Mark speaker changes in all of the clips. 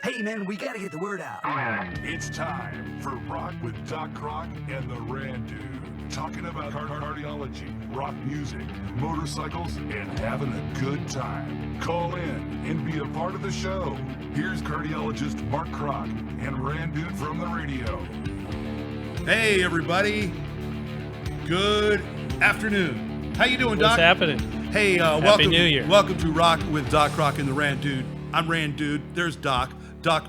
Speaker 1: Hey, man, we gotta get the word out.
Speaker 2: It's time for Rock with Doc Krock and the Randude. Talking about cardiology, rock music, motorcycles, and having a good time. Call in and be a part of the show. Here's cardiologist Mark Krock and Randude from the radio.
Speaker 3: Hey, everybody. Good afternoon. How you doing, Doc?
Speaker 4: What's happening?
Speaker 3: Hey,
Speaker 4: Happy
Speaker 3: welcome.
Speaker 4: New Year.
Speaker 3: Welcome to Rock with Doc Krock and the Randude. I'm Randude. There's Doc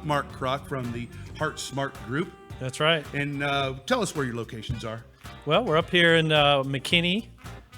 Speaker 3: Mark Krock from the Heart Smart Group.
Speaker 4: That's right.
Speaker 3: And tell us where your locations are.
Speaker 4: Well, we're up here in McKinney,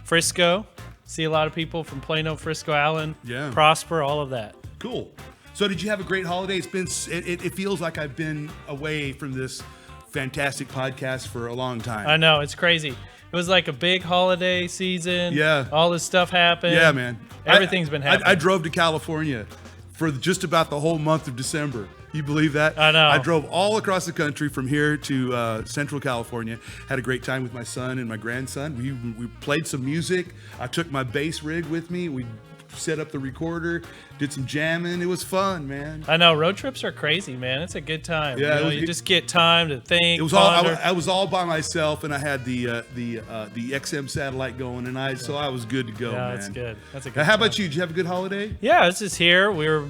Speaker 4: Frisco. See a lot of people from Plano, Frisco, Allen,
Speaker 3: Yeah.
Speaker 4: Prosper, all of that.
Speaker 3: Cool. So did you have a great holiday? It feels like I've been away from this fantastic podcast for a long time.
Speaker 4: I know, it's crazy. It was like a big holiday season.
Speaker 3: Yeah.
Speaker 4: All this stuff happened.
Speaker 3: Yeah, man.
Speaker 4: Everything's been happening.
Speaker 3: I drove to California for just about the whole month of December. You believe that?
Speaker 4: I know.
Speaker 3: I drove all across the country from here to Central California. Had a great time with my son and my grandson. We played some music. I took my bass rig with me. We set up the recorder, did some jamming. It was fun, man.
Speaker 4: I know, road trips are crazy, man. It's a good time.
Speaker 3: Yeah,
Speaker 4: you just get time to think.
Speaker 3: It was
Speaker 4: ponder.
Speaker 3: I was all by myself, and I had the XM satellite going, and so I was good to go.
Speaker 4: Yeah,
Speaker 3: man.
Speaker 4: that's good. That's a good
Speaker 3: Now, how about
Speaker 4: time.
Speaker 3: you? Did you have a good holiday?
Speaker 4: Yeah, it's just here. We were,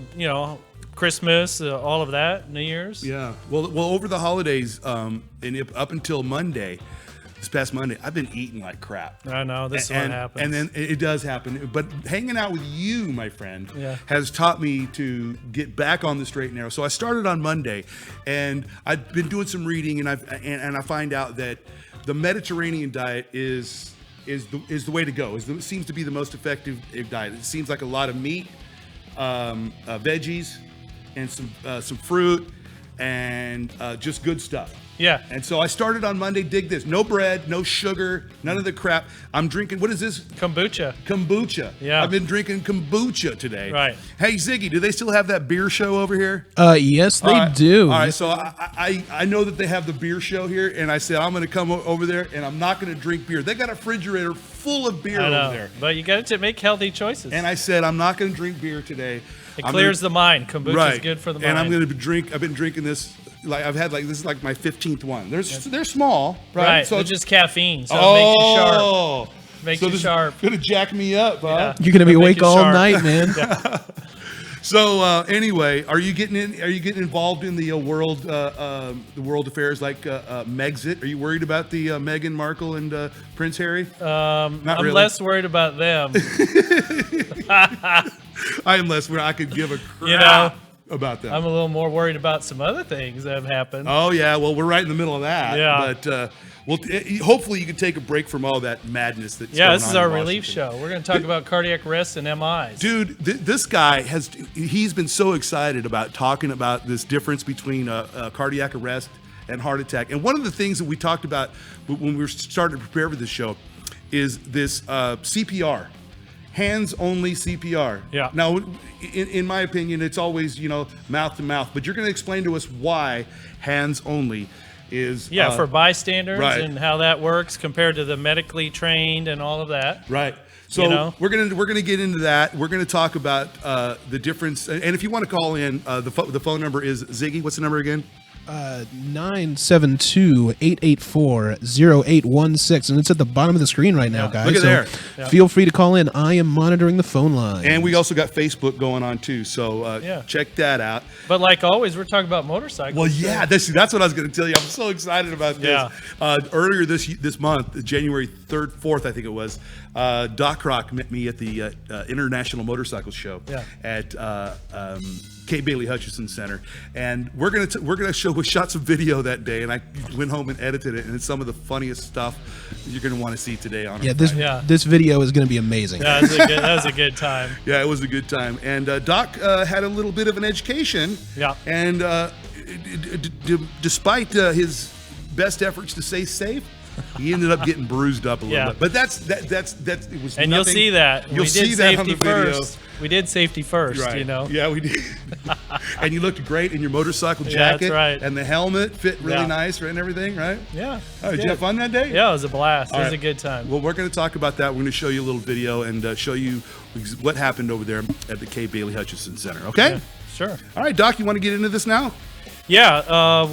Speaker 4: Christmas, all of that, New Year's.
Speaker 3: Yeah. Well, over the holidays, and up until Monday, this past Monday, I've been eating like crap.
Speaker 4: I know, this is what happens.
Speaker 3: And then it does happen. But hanging out with you, my friend,
Speaker 4: Yeah.
Speaker 3: has taught me to get back on the straight and narrow. So I started on Monday, and I've been doing some reading, and I find out that the Mediterranean diet is the way to go. It seems to be the most effective diet. It seems like a lot of meat, veggies, and some fruit, and just good stuff.
Speaker 4: Yeah.
Speaker 3: And so I started on Monday. Dig this: no bread, no sugar, none of the crap. I'm drinking. What is this?
Speaker 4: Kombucha. Yeah.
Speaker 3: I've been drinking kombucha today.
Speaker 4: Right.
Speaker 3: Hey, Ziggy, do they still have that beer show over here?
Speaker 5: Yes, they do.
Speaker 3: All right. So I know that they have the beer show here, and I said I'm going to come over there, and I'm not going to drink beer. They got a refrigerator full of beer
Speaker 4: I know,
Speaker 3: over there.
Speaker 4: but you got to make healthy choices.
Speaker 3: And I said I'm not going to drink beer today.
Speaker 4: It clears the mind. Kombucha is good for the mind.
Speaker 3: And I'm going to drink. I've been drinking this. This is like my 15th one. They're small, right?
Speaker 4: So it's just caffeine, so
Speaker 3: oh,
Speaker 4: it makes you sharp. Makes you
Speaker 3: this
Speaker 4: sharp.
Speaker 3: Gonna jack me up, huh?
Speaker 4: Yeah.
Speaker 5: You're gonna be
Speaker 4: It'll make
Speaker 5: awake
Speaker 4: you
Speaker 5: all
Speaker 4: sharp.
Speaker 5: night, man.
Speaker 3: So anyway, are you getting involved in the world affairs like Megxit? Are you worried about the Meghan Markle and Prince Harry?
Speaker 4: I'm
Speaker 3: really.
Speaker 4: less worried about them.
Speaker 3: I am less worried. I could give a crap about them.
Speaker 4: I'm a little more worried about some other things that have happened.
Speaker 3: Oh yeah, well we're right in the middle of that.
Speaker 4: Yeah.
Speaker 3: But hopefully you can take a break from all that madness that's going on.
Speaker 4: This is our
Speaker 3: in
Speaker 4: relief
Speaker 3: Washington.
Speaker 4: show. We're going to talk about cardiac arrests and MIs.
Speaker 3: Dude, this guy he's been so excited about talking about this difference between a cardiac arrest and heart attack. And one of the things that we talked about when we were starting to prepare for this show is this CPR. Hands-only CPR.
Speaker 4: Yeah.
Speaker 3: Now, in my opinion, it's always, mouth to mouth. But you're going to explain to us why hands-only is...
Speaker 4: for bystanders
Speaker 3: right.
Speaker 4: and how that works compared to the medically trained and all of that.
Speaker 3: Right. So we're gonna get into that. We're gonna talk about the difference. And if you want to call in, the phone number is Ziggy. What's the number again?
Speaker 5: 972-884-0816, and it's at the bottom of the screen right now, guys.
Speaker 3: Look at there.
Speaker 5: Feel free to call in. I am monitoring the phone line.
Speaker 3: And we also got Facebook going on too, so check that out.
Speaker 4: But like always, we're talking about motorcycles.
Speaker 3: Well, yeah, that's what I was going to tell you. I'm so excited about this.
Speaker 4: Yeah.
Speaker 3: Earlier this month, January 3rd, 4th, I think it was, Doc Krock met me at the International Motorcycle Show at K. Bailey Hutchison Center, and we're gonna shot some video that day, and I went home and edited it, and it's some of the funniest stuff you're gonna want to see today on
Speaker 5: this video is gonna be amazing.
Speaker 4: Yeah, that was a good time.
Speaker 3: Yeah, it was a good time, and Doc had a little bit of an education.
Speaker 4: Yeah,
Speaker 3: and despite his best efforts to stay safe, he ended up getting bruised up a little bit. But that's it was.
Speaker 4: And
Speaker 3: nothing.
Speaker 4: you'll see that.
Speaker 3: You'll see that on the video.
Speaker 4: First. We did safety first,
Speaker 3: right. Yeah, we did. And you looked great in your motorcycle jacket.
Speaker 4: Yeah, that's right.
Speaker 3: And the helmet fit really nice, right, and everything, right?
Speaker 4: Yeah.
Speaker 3: Oh, did you have fun that day?
Speaker 4: Yeah, it was a blast. It was a good time.
Speaker 3: Well, we're going to talk about that. We're going to show you a little video and show you what happened over there at the K. Bailey Hutchison Center. Okay?
Speaker 4: Yeah. Sure.
Speaker 3: All right, Doc, you want to get into this now?
Speaker 4: Yeah,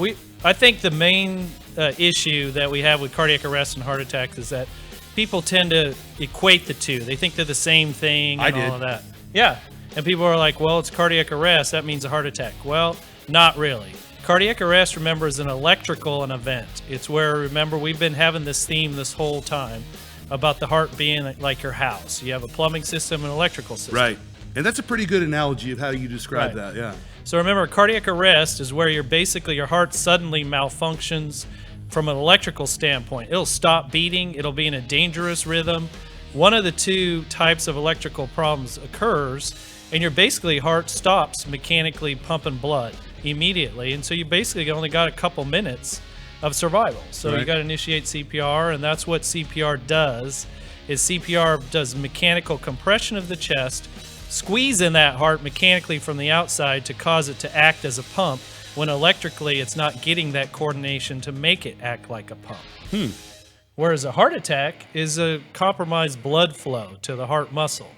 Speaker 4: I think the main issue that we have with cardiac arrest and heart attacks is that people tend to equate the two. They think they're the same thing and all of that. Yeah, and people are like, well, it's cardiac arrest. That means a heart attack. Well, not really. Cardiac arrest, remember, is an electrical event. It's where, remember, we've been having this theme this whole time about the heart being like your house. You have a plumbing system and electrical system.
Speaker 3: Right. And that's a pretty good analogy of how you describe that, yeah.
Speaker 4: So remember, cardiac arrest is where you're basically your heart suddenly malfunctions from an electrical standpoint. It'll stop beating. It'll be in a dangerous rhythm. One of the two types of electrical problems occurs, and your basically heart stops mechanically pumping blood immediately. And so you basically only got a couple minutes of survival. So you got to initiate CPR, and that's what CPR does. Is CPR does mechanical compression of the chest, squeeze in that heart mechanically from the outside to cause it to act as a pump, when electrically it's not getting that coordination to make it act like a pump. Whereas a heart attack is a compromised blood flow to the heart muscle.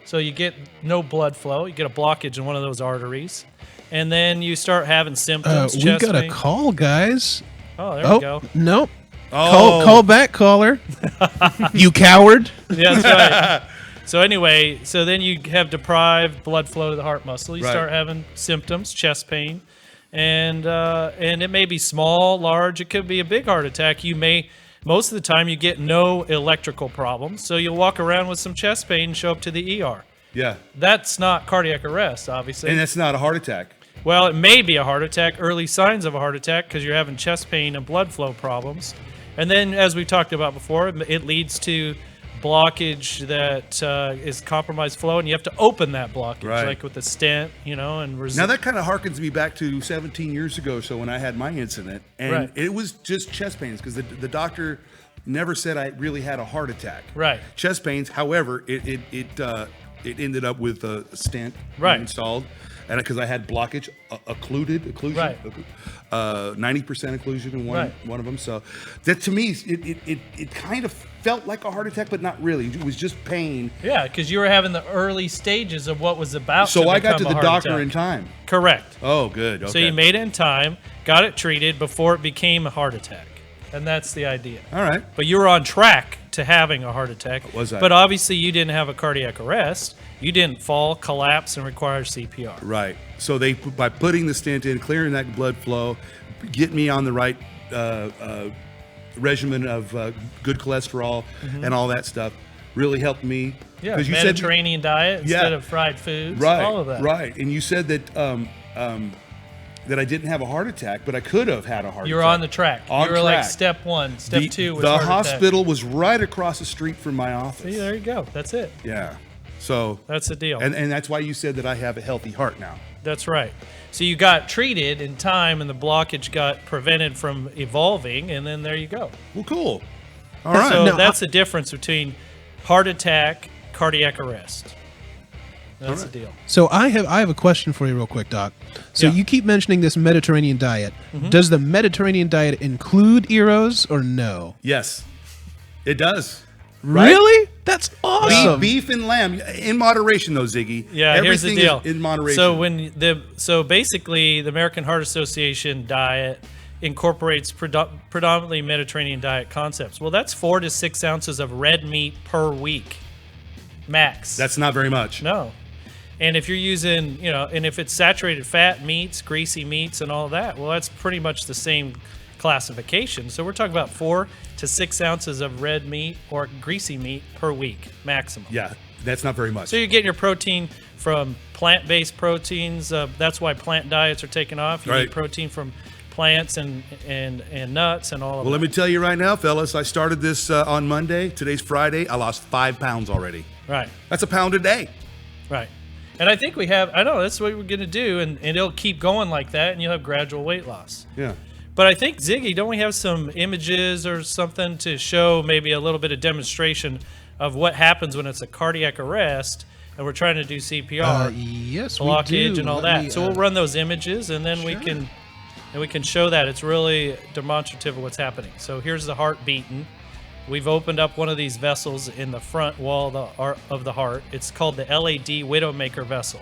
Speaker 4: So you get no blood flow, you get a blockage in one of those arteries, and then you start having symptoms.
Speaker 5: We
Speaker 4: chest
Speaker 5: got
Speaker 4: pain.
Speaker 5: a call, guys.
Speaker 4: Oh, there we go.
Speaker 5: Nope.
Speaker 3: Oh.
Speaker 5: Call back, caller. You coward.
Speaker 4: Yeah, that's right. So anyway, so then you have deprived blood flow to the heart muscle. You start having symptoms, chest pain, and it may be small, large. It could be a big heart attack. Most of the time, you get no electrical problems. So you'll walk around with some chest pain and show up to the ER.
Speaker 3: Yeah.
Speaker 4: That's not cardiac arrest, obviously.
Speaker 3: And that's not a heart attack.
Speaker 4: Well, it may be a heart attack, early signs of a heart attack, because you're having chest pain and blood flow problems. And then, as we talked about before, it leads to blockage that is compromised flow, and you have to open that blockage, like with a stent, and
Speaker 3: Now that kind of harkens me back to 17 years ago or so when I had my incident, and it was just chest pains because the doctor never said I really had a heart attack.
Speaker 4: Right.
Speaker 3: Chest pains, however, it ended up with a stent installed, and because I had blockage, occlusion, 90% occlusion in one of them. So that to me, it kind of felt like a heart attack, but not really. It was just pain.
Speaker 4: Yeah, because you were having the early stages of what was about.
Speaker 3: So
Speaker 4: to
Speaker 3: I got to
Speaker 4: become
Speaker 3: the
Speaker 4: a heart
Speaker 3: doctor
Speaker 4: attack.
Speaker 3: in time.
Speaker 4: Correct.
Speaker 3: Oh, good. Okay.
Speaker 4: So you made it in time, got it treated before it became a heart attack, and that's the idea.
Speaker 3: All right.
Speaker 4: But you were on track to having a heart attack.
Speaker 3: Was I?
Speaker 4: But obviously you didn't have a cardiac arrest. You didn't fall, collapse, and require CPR.
Speaker 3: Right. So by putting the stent in, clearing that blood flow, getting me on the right regimen of good cholesterol and all that stuff, really helped me.
Speaker 4: Yeah,
Speaker 3: you
Speaker 4: Mediterranean diet instead of fried foods. All of that.
Speaker 3: Right. And you said that that I didn't have a heart attack, but I could have had a heart attack.
Speaker 4: You were on the track. You were like step one, step two was
Speaker 3: the
Speaker 4: heart
Speaker 3: hospital was right across the street from my office.
Speaker 4: See, there you go. That's it.
Speaker 3: Yeah. So
Speaker 4: that's the deal.
Speaker 3: And that's why you said that I have a healthy heart now.
Speaker 4: That's right. So you got treated in time, and the blockage got prevented from evolving, and then there you go.
Speaker 3: Well, cool. All right.
Speaker 4: So that's the difference between heart attack, cardiac arrest. That's the deal.
Speaker 5: So I have a question for you real quick, Doc. So you keep mentioning this Mediterranean diet. Does the Mediterranean diet include gyros or no?
Speaker 3: Yes, it does. Right?
Speaker 5: Really? That's awesome.
Speaker 3: Beef and lamb in moderation, though, Ziggy.
Speaker 4: Yeah,
Speaker 3: everything
Speaker 4: here's the deal.
Speaker 3: Is in moderation.
Speaker 4: So basically, the American Heart Association diet incorporates predominantly Mediterranean diet concepts. Well, that's 4 to 6 ounces of red meat per week, max.
Speaker 3: That's not very much.
Speaker 4: No. And if you're using, and if it's saturated fat meats, greasy meats, and all that, well, that's pretty much the same classification. So we're talking about 4 to 6 ounces of red meat or greasy meat per week, maximum.
Speaker 3: Yeah, that's not very much.
Speaker 4: So you're getting your protein from plant-based proteins. That's why plant diets are taking off. You need protein from plants and nuts and all of that.
Speaker 3: Well, let me tell you right now, fellas, I started this on Monday. Today's Friday. I lost 5 pounds already.
Speaker 4: Right.
Speaker 3: That's a pound a day.
Speaker 4: Right. And I think that's what we're going to do, and it'll keep going like that, and you'll have gradual weight loss.
Speaker 3: Yeah.
Speaker 4: But I think, Ziggy, don't we have some images or something to show maybe a little bit of demonstration of what happens when it's a cardiac arrest and we're trying to do CPR?
Speaker 5: Yes,
Speaker 4: blockage
Speaker 5: we do.
Speaker 4: and all that. So we'll run those images, and then we can show that. It's really demonstrative of what's happening. So here's the heart beating. We've opened up one of these vessels in the front wall of the heart. It's called the LAD Widowmaker vessel.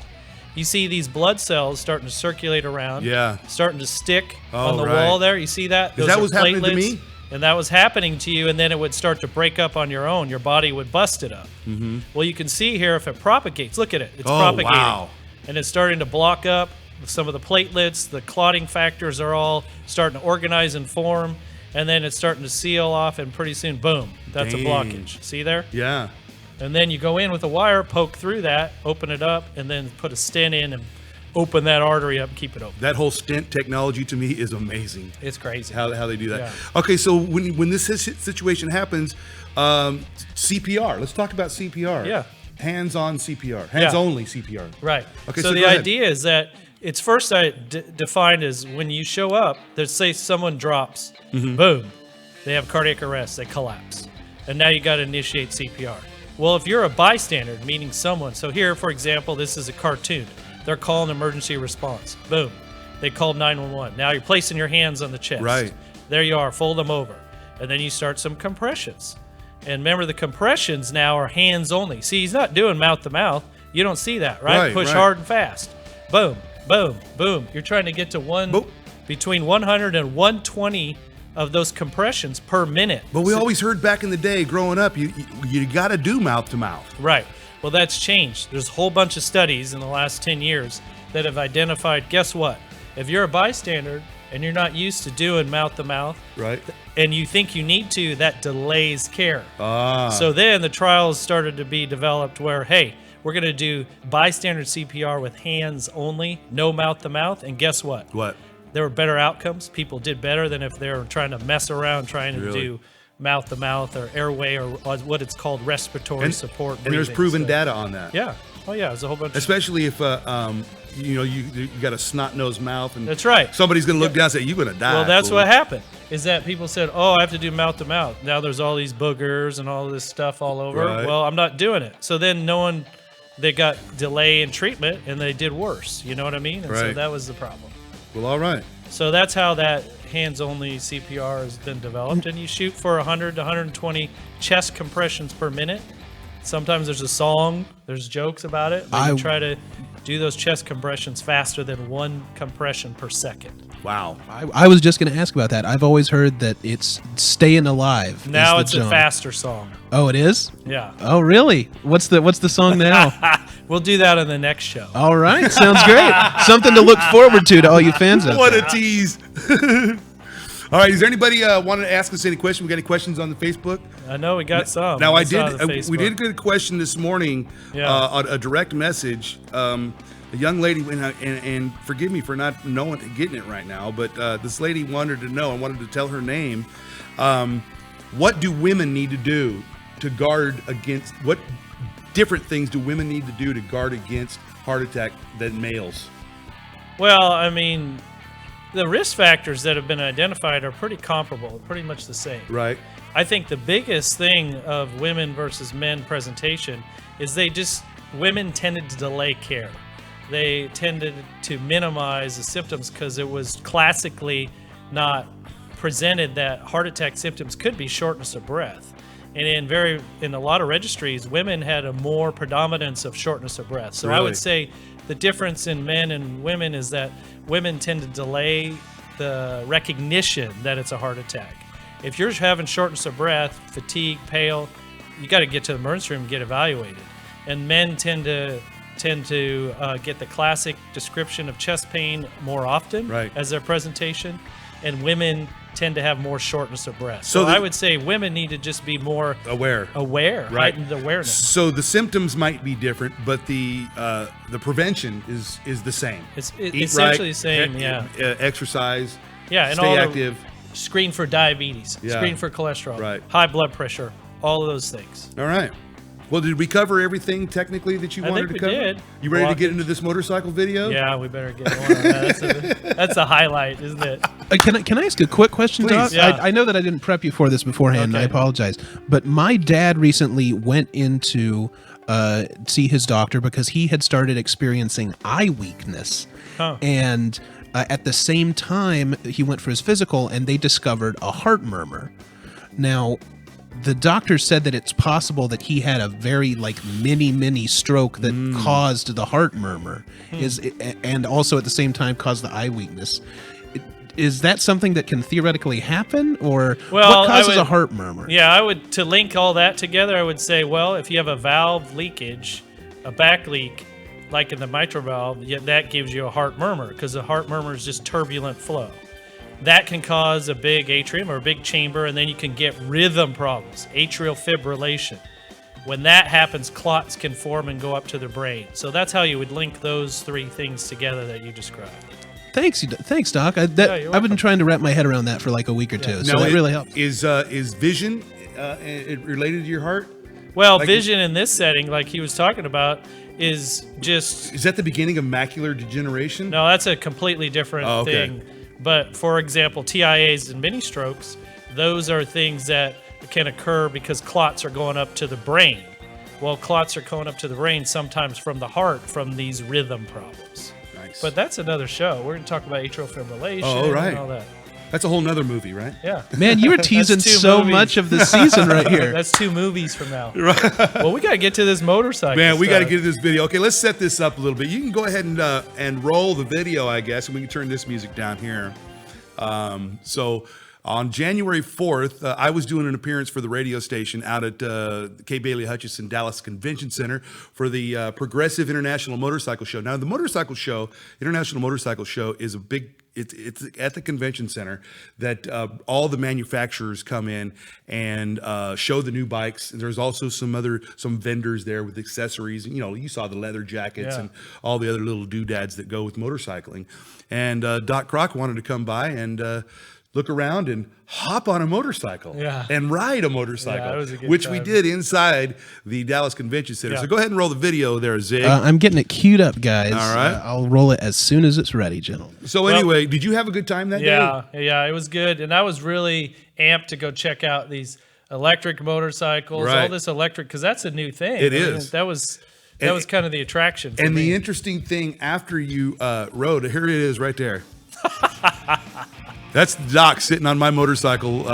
Speaker 4: you see these blood cells starting to circulate around.
Speaker 3: Yeah.
Speaker 4: Starting to stick
Speaker 3: Oh,
Speaker 4: on the
Speaker 3: right.
Speaker 4: wall there. You see that?
Speaker 3: Is that what's happening to me?
Speaker 4: And that was happening to you, and then it would start to break up on your own. Your body would bust it up. Mm-hmm. Well, you can see here if it propagates. Look at it. It's propagating.
Speaker 3: Wow.
Speaker 4: And it's starting to block up some of the platelets. The clotting factors are all starting to organize and form. And then it's starting to seal off, and pretty soon, boom, that's a
Speaker 3: Dang.
Speaker 4: blockage. See there?
Speaker 3: Yeah.
Speaker 4: And then you go in with a wire, poke through that, open it up, and then put a stent in and open that artery up and keep it open.
Speaker 3: That whole stent technology to me is amazing.
Speaker 4: It's crazy.
Speaker 3: How they do that.
Speaker 4: Yeah.
Speaker 3: Okay, so when this situation happens, CPR. Let's talk about CPR.
Speaker 4: Yeah.
Speaker 3: Hands-on CPR. Hands-only CPR.
Speaker 4: Right.
Speaker 3: Okay,
Speaker 4: So
Speaker 3: so
Speaker 4: the
Speaker 3: go ahead.
Speaker 4: idea is that it's first defined as when you show up, there's say someone drops,
Speaker 3: Mm-hmm.
Speaker 4: boom, they have cardiac arrest, they collapse. And now you got to initiate CPR. Well, if you're a bystander, meaning someone, so here, for example, this is a cartoon. They're calling emergency response. Boom. They called 911. Now you're placing your hands on the chest.
Speaker 3: Right.
Speaker 4: There you are, fold them over. And then you start some compressions. And remember, the compressions now are hands only. See, he's not doing mouth to mouth. You don't see that, right?
Speaker 3: Right,
Speaker 4: Push
Speaker 3: right.
Speaker 4: hard and fast. Boom, boom, boom. You're trying to get to
Speaker 3: Boop.
Speaker 4: between 100 and 120 of those compressions per minute.
Speaker 3: But we always heard back in the day, growing up, you got to do mouth to mouth.
Speaker 4: Right. Well, that's changed. There's a whole bunch of studies in the last 10 years that have identified, guess what? If you're a bystander and you're not used to doing mouth to mouth,
Speaker 3: Right.
Speaker 4: and you think you need to, that delays care.
Speaker 3: Ah.
Speaker 4: So then the trials started to be developed where, hey, we're going to do bystander CPR with hands only, no mouth to mouth, and guess what?
Speaker 3: What?
Speaker 4: There were better outcomes. People did better than if they were trying to mess around trying to
Speaker 3: Really?
Speaker 4: do mouth to mouth or airway or what it's called respiratory support.
Speaker 3: And there's
Speaker 4: breathing.
Speaker 3: proven
Speaker 4: So-
Speaker 3: data on that.
Speaker 4: Yeah. Oh yeah. There's a whole bunch.
Speaker 3: Especially if you got a snot-nosed mouth and
Speaker 4: That's right.
Speaker 3: somebody's gonna look down and say, "You're gonna die."
Speaker 4: Well, that's
Speaker 3: fool."
Speaker 4: what happened. Is that people said, "Oh, I have to do mouth to mouth." Now there's all these boogers and all this stuff all over.
Speaker 3: Right.
Speaker 4: Well, I'm not doing it. So then they got delay in treatment and they did worse. You know what I mean? And so
Speaker 3: Right.
Speaker 4: that was the problem.
Speaker 3: Well, all right.
Speaker 4: So that's how that hands-only CPR has been developed, and you shoot for 100 to 120 chest compressions per minute. Sometimes there's a song, there's jokes about it, but you try to do those chest compressions faster than 1 compression per second.
Speaker 3: Wow.
Speaker 5: I was just going to ask about that. I've always heard that it's Staying Alive.
Speaker 4: Now
Speaker 5: is
Speaker 4: it's
Speaker 5: the
Speaker 4: a
Speaker 5: genre.
Speaker 4: faster song.
Speaker 5: Oh, it is?
Speaker 4: Yeah.
Speaker 5: Oh, really? What's the song now?
Speaker 4: We'll do that on the next show.
Speaker 5: All right, sounds great. Something to look forward to all you fans out
Speaker 3: What
Speaker 5: there.
Speaker 3: a tease. All right. Is there anybody wanting to ask us any questions? We got any questions on the Facebook?
Speaker 4: I know we got some.
Speaker 3: Now I
Speaker 4: saw
Speaker 3: did.
Speaker 4: the
Speaker 3: We
Speaker 4: Facebook.
Speaker 3: did get a question this morning
Speaker 4: Yeah.
Speaker 3: on a direct message. A young lady, and forgive me for not getting it right now, but this lady wanted to know. I wanted to tell her name. What do women need to do to guard against? What different things do women need to do to guard against heart attack than males?
Speaker 4: Well, I mean, the risk factors that have been identified are pretty comparable, pretty much the same.
Speaker 3: Right.
Speaker 4: I think the biggest thing of women versus men presentation is women tended to delay care. They tended to minimize the symptoms because it was classically not presented that heart attack symptoms could be shortness of breath. And in a lot of registries, women had a more predominance of shortness of breath. So I
Speaker 3: Really?
Speaker 4: would say the difference in men and women is that women tend to delay the recognition that it's a heart attack. If you're having shortness of breath, fatigue, pale, you got to get to the emergency room and get evaluated. And men tend to get the classic description of chest pain more often
Speaker 3: Right.
Speaker 4: as their presentation, and women tend to have more shortness of breath.
Speaker 3: So
Speaker 4: So
Speaker 3: the-
Speaker 4: I would say women need to just be more
Speaker 3: Aware.
Speaker 4: aware,
Speaker 3: Right.
Speaker 4: heightened awareness.
Speaker 3: So the symptoms might be different, but the prevention is the same.
Speaker 4: It's
Speaker 3: Eat
Speaker 4: essentially
Speaker 3: right,
Speaker 4: the same, yeah.
Speaker 3: Exercise.
Speaker 4: Yeah, and
Speaker 3: stay
Speaker 4: all the-
Speaker 3: active.
Speaker 4: Screen for diabetes,
Speaker 3: Yeah.
Speaker 4: screen for cholesterol,
Speaker 3: Right.
Speaker 4: high blood pressure, all of those things.
Speaker 3: All right. Well, did we cover everything technically that you
Speaker 4: I
Speaker 3: wanted
Speaker 4: think
Speaker 3: to
Speaker 4: we
Speaker 3: cover?
Speaker 4: did.
Speaker 3: You ready to get
Speaker 4: Blockage.
Speaker 3: into this motorcycle video?
Speaker 4: Yeah, we better get going on that. That's a highlight, isn't it?
Speaker 5: Can I ask a quick question,
Speaker 3: Please.
Speaker 5: Doc?
Speaker 4: Yeah.
Speaker 5: I know that I didn't prep you for this beforehand, and I
Speaker 4: Okay.
Speaker 5: apologize. But my dad recently went in to see his doctor because he had started experiencing eye weakness.
Speaker 4: Huh.
Speaker 5: And at the same time, he went for his physical, and they discovered a heart murmur. Now, the doctor said that it's possible that he had a very like mini stroke that caused the heart murmur, and also at the same time caused the eye weakness. Is that something that can theoretically happen, or what causes a heart murmur?
Speaker 4: Yeah, I would, to link all that together, I would say, well, if you have a valve leakage, a back leak, like in the mitral valve, that gives you a heart murmur, because a heart murmur is just turbulent flow. That can cause a big atrium or a big chamber, and then you can get rhythm problems, atrial fibrillation. When that happens, clots can form and go up to the brain. So that's how you would link those three things together that you described.
Speaker 5: Thanks, Doc. I've been trying to wrap my head around that for like a week or two, so that really helped.
Speaker 3: Is vision related to your heart?
Speaker 4: Well, vision in this setting, like he was talking about, is just...
Speaker 3: Is that the beginning of macular degeneration?
Speaker 4: No, that's a completely different thing. But, for example, TIAs and mini strokes, those are things that can occur because clots are going up to the brain. Well, clots are going up to the brain sometimes from the heart from these rhythm problems. Nice. But that's another show. We're going to talk about atrial fibrillation and all that.
Speaker 3: That's a whole nother movie, right?
Speaker 4: Yeah.
Speaker 5: Man, you were teasing so much of the season right here.
Speaker 4: That's 2 movies from now. Right. Well, we got to get to this motorcycle.
Speaker 3: Man, we got to get to this video. Okay, let's set this up a little bit. You can go ahead and roll the video, I guess, and we can turn this music down here. So on January 4th, I was doing an appearance for the radio station out at K. Bailey Hutchison Dallas Convention Center for the Progressive International Motorcycle Show. Now, the International Motorcycle Show is a big... It's at the convention center that all the manufacturers come in and show the new bikes. And there's also some vendors there with accessories. You know, you saw the leather jackets and all the other little doodads that go with motorcycling. And Doc Krock wanted to come by and look around and hop on a motorcycle and ride a motorcycle,
Speaker 4: that was a good
Speaker 3: which
Speaker 4: time.
Speaker 3: We did inside the Dallas Convention Center. So go ahead and roll the video there, Zig.
Speaker 5: I'm getting it queued up, guys.
Speaker 3: All right.
Speaker 5: I'll roll it as soon as it's ready, gentlemen.
Speaker 3: So anyway, did you have a good time that day?
Speaker 4: Yeah, it was good. And I was really amped to go check out these electric motorcycles, all this electric, because that's a new thing.
Speaker 3: It is.
Speaker 4: That was kind of the attraction for me.
Speaker 3: And the interesting thing after you rode, here it is right there. That's Doc sitting on my motorcycle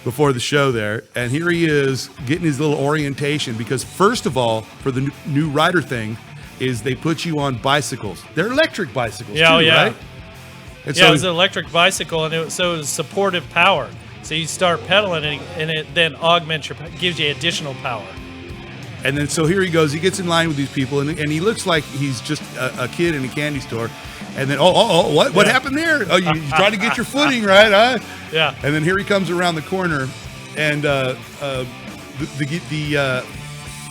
Speaker 3: before the show there. And here he is getting his little orientation because first of all, for the new rider thing, is they put you on bicycles. They're electric bicycles too, right? And
Speaker 4: it was an electric bicycle, and it was supportive power. So you start pedaling, and it then augments gives you additional power.
Speaker 3: And then so here he goes. He gets in line with these people, and he looks like he's just a kid in a candy store. And then, what happened there? Oh, you trying to get your footing right, huh?
Speaker 4: Yeah.
Speaker 3: And then here he comes around the corner, and the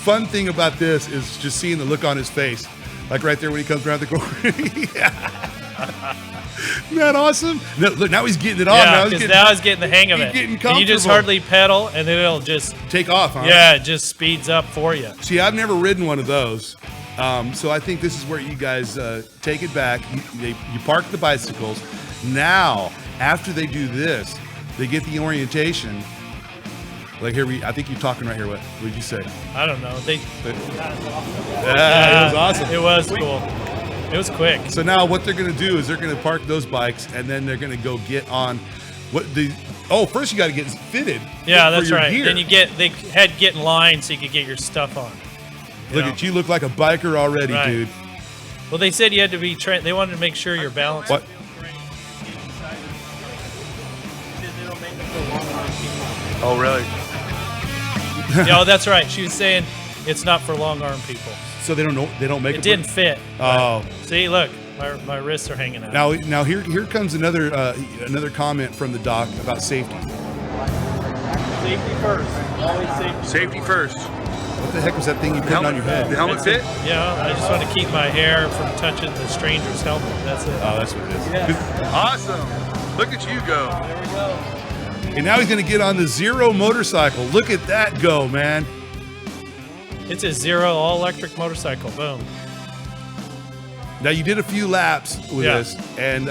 Speaker 3: fun thing about this is just seeing the look on his face, like right there when he comes around the corner. Isn't that awesome? No, look, now he's getting it on.
Speaker 4: Yeah, because now he's getting the hang of it.
Speaker 3: And
Speaker 4: you just hardly pedal, and then it'll just
Speaker 3: take off, huh?
Speaker 4: Yeah, it just speeds up for you.
Speaker 3: See, I've never ridden one of those. So I think this is where you guys take it back. You park the bicycles. Now, after they do this, they get the orientation. Like here, I think you're talking right here. What did you say?
Speaker 4: I don't know.
Speaker 3: It was awesome.
Speaker 4: It was cool. It was quick.
Speaker 3: So now what they're going to do is they're going to park those bikes, and then they're going to go get on first you got to get fitted.
Speaker 4: Yeah, that's right.
Speaker 3: Gear.
Speaker 4: Then they had to get in line so you could get your stuff on.
Speaker 3: Look at you, look like a biker already, dude.
Speaker 4: Well, they said you had to be trained. They wanted to make sure you're balanced.
Speaker 3: What?
Speaker 1: Oh, really?
Speaker 4: No, that's right. She was saying it's not for long arm people.
Speaker 3: So they don't make it.
Speaker 4: It didn't fit.
Speaker 3: Oh.
Speaker 4: See, look, my wrists are hanging out.
Speaker 3: Now here comes another comment from the doc about safety.
Speaker 4: Safety first. Always safety.
Speaker 1: Safety first.
Speaker 3: What the heck was that thing you put on your head?
Speaker 1: The helmet fit?
Speaker 4: Yeah, I just want to keep my hair from touching the stranger's helmet. That's it.
Speaker 3: Oh, that's what it is.
Speaker 4: Yeah.
Speaker 1: Awesome. Look at you go.
Speaker 4: There we go.
Speaker 3: And now he's going to get on the Zero motorcycle. Look at that go, man.
Speaker 4: It's a Zero all-electric motorcycle. Boom.
Speaker 3: Now, you did a few laps with this, and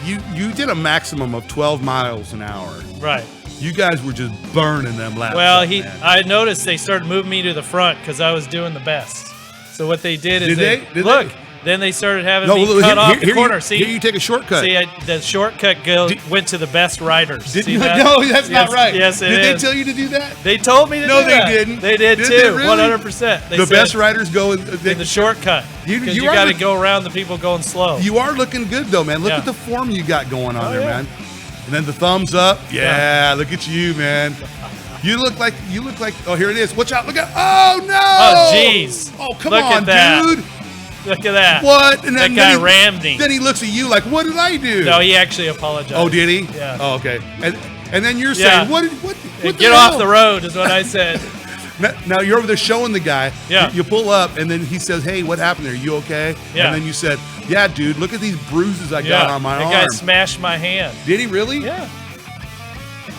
Speaker 3: you did a maximum of 12 miles an hour.
Speaker 4: Right.
Speaker 3: You guys were just burning them laps.
Speaker 4: Well, I noticed they started moving me to the front because I was doing the best. So what they did is
Speaker 3: Did they?
Speaker 4: Look, Then they started having
Speaker 3: No,
Speaker 4: me
Speaker 3: look,
Speaker 4: cut off the
Speaker 3: here
Speaker 4: corner.
Speaker 3: you,
Speaker 4: See,
Speaker 3: here you take a shortcut.
Speaker 4: see, the shortcut went to the best riders.
Speaker 3: Did
Speaker 4: See
Speaker 3: you?
Speaker 4: that?
Speaker 3: No, that's
Speaker 4: Yes,
Speaker 3: not right.
Speaker 4: Yes, it
Speaker 3: Did
Speaker 4: is.
Speaker 3: they tell you to do that?
Speaker 4: They told me to
Speaker 3: No,
Speaker 4: do
Speaker 3: they
Speaker 4: that.
Speaker 3: didn't.
Speaker 4: They did
Speaker 3: Did
Speaker 4: too.
Speaker 3: they really?
Speaker 4: 100%. They
Speaker 3: The
Speaker 4: said
Speaker 3: best riders go in.
Speaker 4: in the shortcut.
Speaker 3: You-
Speaker 4: Because
Speaker 3: you
Speaker 4: you
Speaker 3: are
Speaker 4: got to
Speaker 3: look-
Speaker 4: go around the people going slow.
Speaker 3: You are looking good though, man. Look
Speaker 4: Yeah.
Speaker 3: at the form you got going on
Speaker 4: Oh,
Speaker 3: there,
Speaker 4: yeah.
Speaker 3: man. And then the thumbs up. Yeah, look at you, man. You look like. Oh, here it is. Watch out! Look out! Oh no!
Speaker 4: Oh, jeez.
Speaker 3: Oh, come
Speaker 4: Look
Speaker 3: on,
Speaker 4: at that.
Speaker 3: dude.
Speaker 4: Look at that.
Speaker 3: What? And
Speaker 4: That
Speaker 3: then,
Speaker 4: guy
Speaker 3: then he,
Speaker 4: rammed me.
Speaker 3: Then he looks at you like, "What did I do?"
Speaker 4: No, he actually apologized.
Speaker 3: Oh, did he?
Speaker 4: Yeah.
Speaker 3: Oh, okay. And then you're
Speaker 4: Yeah.
Speaker 3: saying, "What?
Speaker 4: And
Speaker 3: the
Speaker 4: get off
Speaker 3: hell?"
Speaker 4: the road is what I said.
Speaker 3: Now you're over there showing the guy.
Speaker 4: Yeah.
Speaker 3: You pull up, and then he says, "Hey, what happened there? You okay?"
Speaker 4: Yeah.
Speaker 3: And then you said, "Yeah, dude. Look at these bruises I got on my
Speaker 4: the
Speaker 3: arm."
Speaker 4: guy smashed my hand.
Speaker 3: Did he really?
Speaker 4: Yeah.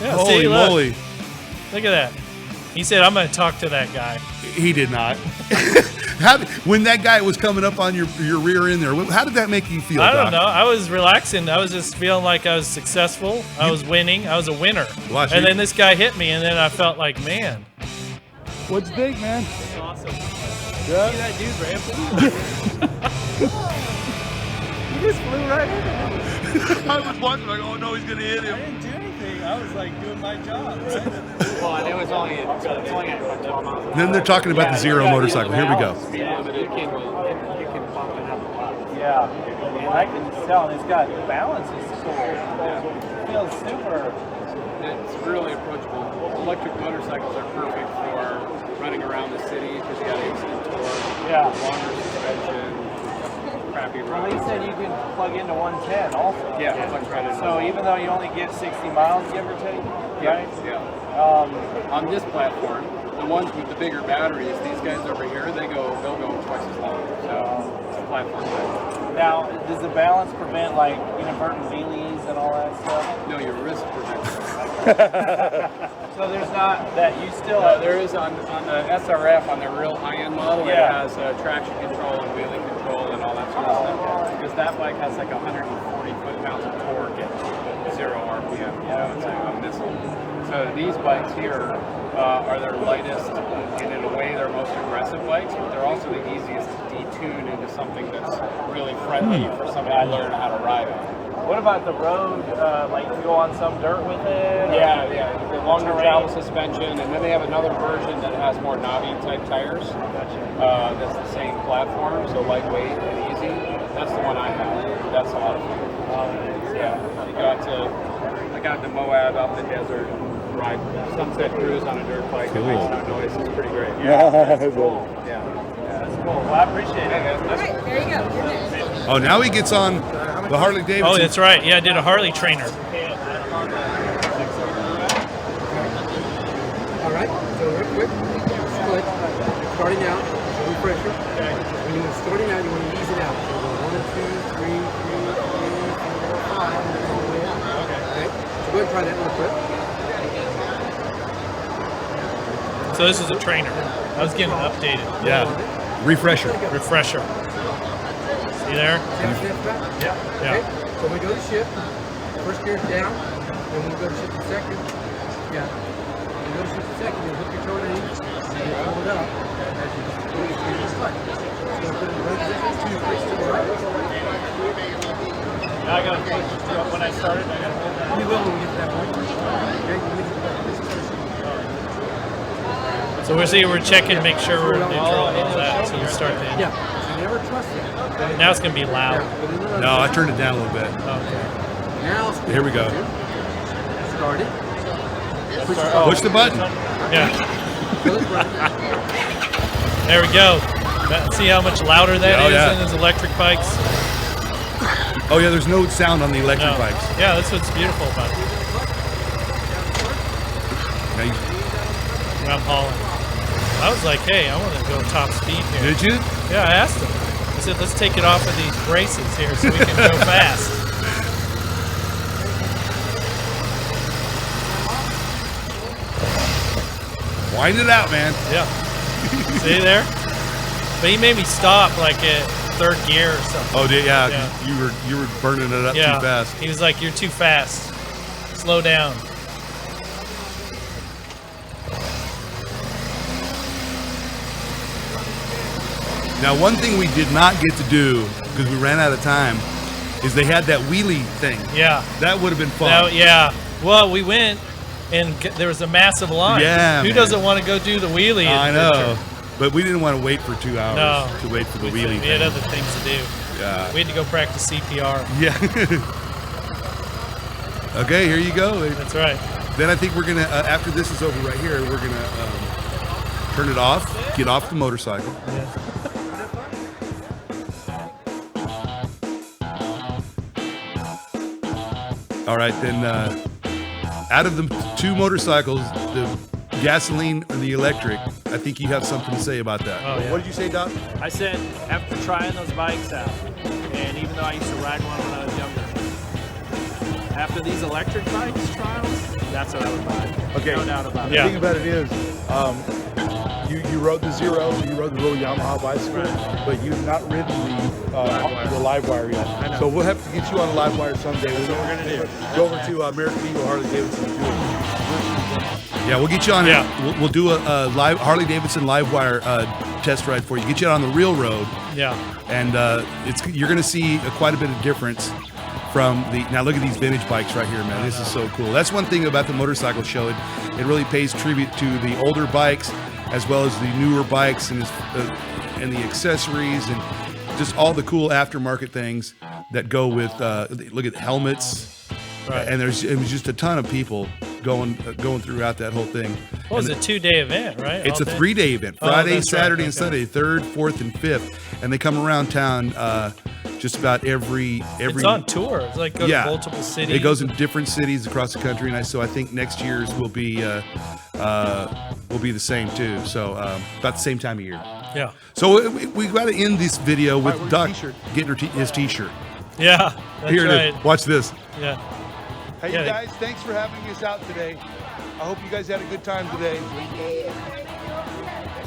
Speaker 4: Yeah.
Speaker 3: Holy
Speaker 4: see, look.
Speaker 3: moly!
Speaker 4: Look at that. He said, "I'm going to talk to that guy."
Speaker 3: He did not. When that guy was coming up on your rear end there, how did that make you feel?
Speaker 4: I don't
Speaker 3: Doc?
Speaker 4: know. I was relaxing. I was just feeling like I was successful. I was winning. I was a winner.
Speaker 3: Watch
Speaker 4: and
Speaker 3: you-
Speaker 4: then this guy hit me, and then I felt like, man.
Speaker 3: What'd you think, man?
Speaker 4: That's awesome. Yeah. See that dude ramping? He just flew right into me.
Speaker 1: I was watching, like, oh no, he's gonna hit
Speaker 4: I
Speaker 1: him.
Speaker 4: didn't do anything. I was like doing my job.
Speaker 6: Well, and it was only at 12 miles.
Speaker 3: Then they're talking about the zero motorcycle. Here we go.
Speaker 6: Speed limited, you can bump it up a lot.
Speaker 4: Yeah, and I can tell it's got the balance is cool. It feels super.
Speaker 6: It's really approachable. Electric motorcycles are perfect for running around the city because you got instant torque,
Speaker 4: Yeah.
Speaker 6: longer suspension, crappy
Speaker 4: Well, he
Speaker 6: roads.
Speaker 4: said you can plug into 110 also.
Speaker 6: Yeah, plug right in.
Speaker 4: So even though you only get 60 miles, give or take,
Speaker 6: Yeah,
Speaker 4: right?
Speaker 6: yeah. On this platform, the ones with the bigger batteries, these guys over here, they'll go twice as long. So it's a platform thing.
Speaker 4: Now, does the balance prevent like inadvertent wheelies and all that stuff?
Speaker 6: No, your wrist protects.
Speaker 4: So there's not that you still.
Speaker 6: There is on the SRF, on the real high-end model,
Speaker 4: Yeah.
Speaker 6: it has traction control and wheelie control and all that sort of stuff. Because that bike has like 140 foot-pounds of torque at 0 RPM. You know, it's like a missile. So these bikes here are their lightest, and in a way they're most aggressive bikes, but they're also the easiest to detune into something that's really friendly for somebody to learn how to ride on.
Speaker 4: What about the road? Like you go on some dirt with it?
Speaker 6: Yeah, the longer travel suspension, and then they have another version that has more knobby type tires. That's the same platform, so lightweight and easy. That's the one I have. That's a lot of fun. Yeah, I got to Moab out in the desert, ride sunset cruise on a dirt bike. It makes no noise. It's pretty great. Yeah, that's cool. Yeah.
Speaker 4: That's cool. Well, I appreciate it.
Speaker 7: All right, there you go.
Speaker 3: Oh, now he gets on the Harley Davidson.
Speaker 4: Oh, that's right. Yeah, I did a Harley trainer.
Speaker 8: All right, so real quick, split, starting out, no pressure. When you're starting out, you want to ease it out. So go 1 and 2, 3, 4, 5, and then all the way up. Okay, so go ahead and try that real quick.
Speaker 4: So this is a trainer. I was getting updated.
Speaker 3: Yeah. Refresher.
Speaker 4: Refresher. See there?
Speaker 8: Snap back.
Speaker 4: Yeah.
Speaker 8: Okay, so when we go to shift, first gear's down, and when we go to shift to second, yeah. When we go to shift to second, you hook your toe underneath, and you pull it up as you go to the clutch. So put it in the right position, 2 clicks to the right.
Speaker 4: Now I gotta push when I started. I gotta hold that.
Speaker 8: You will when we get to that point. Okay, you need to this is
Speaker 4: So we're checking, make sure we're neutral and all that. So we start the engine.
Speaker 8: yeah, so you never trust it.
Speaker 4: Now it's gonna be loud.
Speaker 3: No, I turned it down a little bit.
Speaker 4: Okay.
Speaker 8: Now
Speaker 3: Here we go.
Speaker 8: Start it.
Speaker 3: Push the button.
Speaker 4: Yeah.
Speaker 8: Fill it right.
Speaker 4: There we go. See how much louder that
Speaker 3: Oh,
Speaker 4: is
Speaker 3: yeah.
Speaker 4: in his electric bikes?
Speaker 3: Oh yeah, there's no sound on the electric
Speaker 4: No.
Speaker 3: bikes.
Speaker 4: Yeah, that's what's beautiful about it.
Speaker 3: Now you-
Speaker 4: When I'm hauling. I was like, hey, I want to go top speed here.
Speaker 3: did you?
Speaker 4: Yeah, I asked him. I said, let's take it off of these braces here so we can go fast.
Speaker 3: Wind it out, man.
Speaker 4: Yeah. See there? But he made me stop like at third gear or something.
Speaker 3: Oh, yeah.
Speaker 4: Yeah.
Speaker 3: You were burning it up
Speaker 4: Yeah.
Speaker 3: too fast.
Speaker 4: He was like, you're too fast. Slow down.
Speaker 3: Now, one thing we did not get to do because we ran out of time is they had that wheelie thing.
Speaker 4: Yeah.
Speaker 3: That would have been fun.
Speaker 4: Yeah. Well, we went and there was a massive line.
Speaker 3: Yeah,
Speaker 4: Who
Speaker 3: man.
Speaker 4: doesn't want to go do the wheelie?
Speaker 3: I
Speaker 4: adventure?
Speaker 3: know, but we didn't want to wait for 2 hours
Speaker 4: No.
Speaker 3: to wait for the
Speaker 4: We
Speaker 3: wheelie
Speaker 4: had
Speaker 3: thing.
Speaker 4: other things to do.
Speaker 3: Yeah.
Speaker 4: We had to go practice CPR.
Speaker 3: Yeah. Okay, here you go.
Speaker 4: That's right.
Speaker 3: Then I think we're gonna after this is over right here, we're gonna turn it off, get off the motorcycle. All right, then out of the 2 motorcycles, the gasoline and the electric, I think you have something to say about that.
Speaker 4: Oh, yeah.
Speaker 3: What did you say, Doc?
Speaker 7: I said, after trying those bikes out, and even though I used to ride one when I was younger, after these electric bikes trials, that's what I would buy.
Speaker 1: Okay.
Speaker 7: No doubt about
Speaker 4: Yeah.
Speaker 1: The thing about it is, you rode the Zero, you rode the little Yamaha bicycle, but you've not ridden the live wire yet.
Speaker 7: I know.
Speaker 1: So we'll have to get you on a live wire someday.
Speaker 7: That's what we're gonna do.
Speaker 1: Go over to American Eagle Harley Davidson and do it.
Speaker 3: Yeah, we'll get you on.
Speaker 4: Yeah.
Speaker 3: We'll do a live Harley Davidson live wire test ride for you. Get you out on the real road,
Speaker 4: Yeah.
Speaker 3: and you're going to see quite a bit of difference from the. Now look at these vintage bikes right here, man. This is so cool. That's one thing about the motorcycle show. It really pays tribute to the older bikes as well as the newer bikes and the accessories and just all the cool aftermarket things that go with. Look at helmets.
Speaker 4: Right.
Speaker 3: And it was just a ton of people going throughout that whole thing.
Speaker 4: What was it? 2-day event, right?
Speaker 3: It's
Speaker 4: All
Speaker 3: a
Speaker 4: day?
Speaker 3: 3-day event.
Speaker 4: Oh,
Speaker 3: Friday,
Speaker 4: that's right.
Speaker 3: Saturday, and
Speaker 4: Okay.
Speaker 3: Sunday, 3rd, 4th, and 5th. And they come around town just about every.
Speaker 4: It's on tour. It's like go to multiple cities.
Speaker 3: It goes in different cities across the country, and so I think next year's will be the same too. So about the same time of year.
Speaker 4: Yeah.
Speaker 3: So we got to end this video with
Speaker 1: where's the
Speaker 3: Doc
Speaker 1: t-shirt?
Speaker 3: getting his T-shirt.
Speaker 4: Yeah. That's
Speaker 3: Here it
Speaker 4: right.
Speaker 3: is. Watch this.
Speaker 4: Yeah.
Speaker 1: Hey,
Speaker 4: Yeah.
Speaker 1: you guys, thanks for having us out today. I hope you guys had a good time today.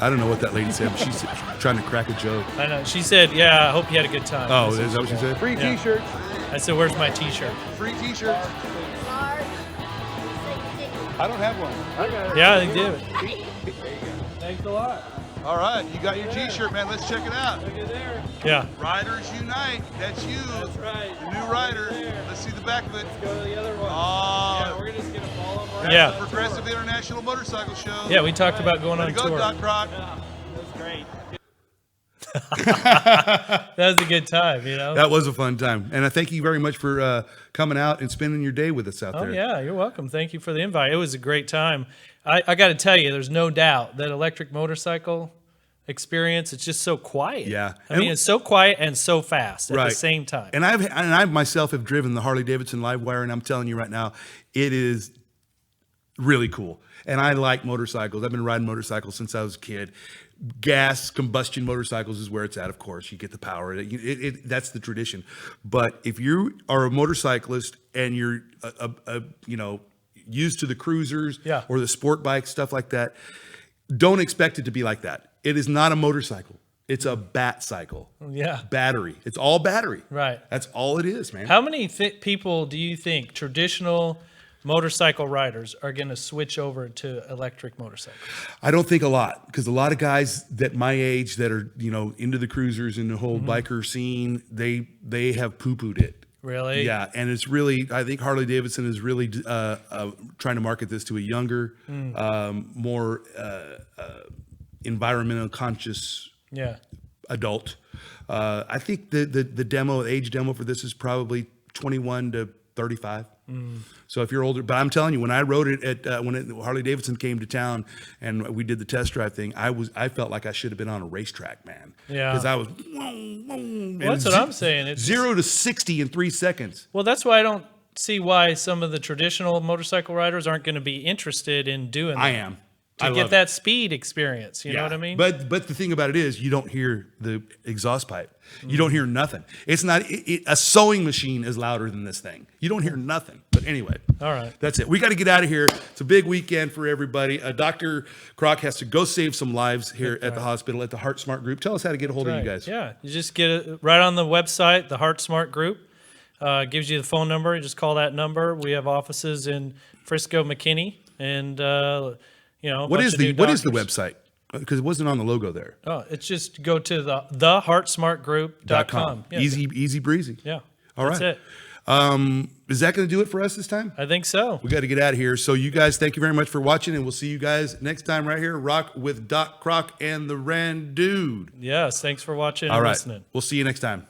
Speaker 3: I don't know what that lady said. But she's trying to crack a joke.
Speaker 4: I know. She said, "Yeah, I hope you had a good time."
Speaker 3: Oh,
Speaker 4: That's
Speaker 3: is that what she said?
Speaker 1: Free
Speaker 4: Yeah.
Speaker 1: t-shirts.
Speaker 4: I said, "Where's my T-shirt?"
Speaker 1: Free t-shirts. I don't have one.
Speaker 4: Yeah, they do.
Speaker 7: Thanks a lot.
Speaker 1: All right, you got your t-shirt, man. Let's check it out.
Speaker 7: Look at there.
Speaker 4: Yeah.
Speaker 1: Riders Unite. That's you.
Speaker 7: That's right.
Speaker 1: The new rider. Let's see the back of it.
Speaker 7: Go to the other one.
Speaker 1: Oh.
Speaker 7: Yeah, we're just gonna follow them.
Speaker 3: Oh.
Speaker 4: Yeah.
Speaker 1: The Progressive International Motorcycle Show.
Speaker 4: Yeah, we talked about going
Speaker 1: Way
Speaker 4: on
Speaker 1: to go,
Speaker 4: tour.
Speaker 1: Doc Krock.
Speaker 7: Yeah, that's great.
Speaker 4: That was a good time, you know.
Speaker 3: That was a fun time, and I thank you very much for coming out and spending your day with us out
Speaker 4: Oh
Speaker 3: there.
Speaker 4: yeah, you're welcome. Thank you for the invite. It was a great time. I got to tell you, there's no doubt that electric motorcycle experience. It's just so quiet.
Speaker 3: Yeah.
Speaker 4: I mean,
Speaker 3: And-
Speaker 4: it's so quiet and so fast at the
Speaker 3: Right.
Speaker 4: same time.
Speaker 3: And I myself have driven the Harley Davidson Livewire, and I'm telling you right now, it is really cool. And I like motorcycles. I've been riding motorcycles since I was a kid. Gas combustion motorcycles is where it's at. Of course, you get the power. That's the tradition. But if you are a motorcyclist and you're used to the cruisers
Speaker 4: Yeah.
Speaker 3: or the sport bikes, stuff like that, don't expect it to be like that. It is not a motorcycle. It's a bat cycle.
Speaker 4: Yeah.
Speaker 3: Battery. It's all battery.
Speaker 4: Right.
Speaker 3: That's all it is, man.
Speaker 4: How many people do you think traditional motorcycle riders are going to switch over to electric motorcycles?
Speaker 3: I don't think a lot, because a lot of guys that my age that are into the cruisers and the whole biker scene, they have poo-pooed it.
Speaker 4: Really?
Speaker 3: Yeah, and it's really, I think Harley Davidson is really trying to market this to a younger, more environmental conscious
Speaker 4: Yeah.
Speaker 3: adult. I think the age demo for this is probably 21 to 35. So if you're older, but I'm telling you, when I rode it at when Harley Davidson came to town and we did the test drive thing, I felt like I should have been on a racetrack, man.
Speaker 4: Yeah.
Speaker 3: Because I was.
Speaker 4: Well, that's what I'm saying. It's
Speaker 3: 0 to 60 in 3 seconds.
Speaker 4: Well, that's why I don't see why some of the traditional motorcycle riders aren't going to be interested in doing that.
Speaker 3: I am.
Speaker 4: To
Speaker 3: I
Speaker 4: get
Speaker 3: love
Speaker 4: that speed experience. You know what I mean?
Speaker 3: But the thing about it is, you don't hear the exhaust pipe. You don't hear nothing. It's not a sewing machine is louder than this thing. You don't hear nothing. But anyway,
Speaker 4: All right.
Speaker 3: that's it. We got to get out of here. It's a big weekend for everybody. Dr. Krock has to go save some lives here at the hospital at the Heart Smart Group. Tell us how to get a hold of you guys.
Speaker 4: Yeah, you just get it right on the website, the Heart Smart Group. Gives you the phone number. You just call that number. We have offices in Frisco, McKinney, and a
Speaker 3: What
Speaker 4: bunch
Speaker 3: is
Speaker 4: of
Speaker 3: the
Speaker 4: new
Speaker 3: what is the
Speaker 4: doctors.
Speaker 3: website? Because it wasn't on the logo there.
Speaker 4: Oh, it's just go to theheartsmartgroup.com. Yeah.
Speaker 3: Easy breezy.
Speaker 4: Yeah.
Speaker 3: All right.
Speaker 4: That's it.
Speaker 3: Is that going to do it for us this time?
Speaker 4: I think so.
Speaker 3: We got to get out of here. So you guys, thank you very much for watching, and we'll see you guys next time right here. Rock with Doc Krock and the Randude.
Speaker 4: Yes. Thanks for watching
Speaker 3: All
Speaker 4: and
Speaker 3: right.
Speaker 4: listening.
Speaker 3: We'll see you next time.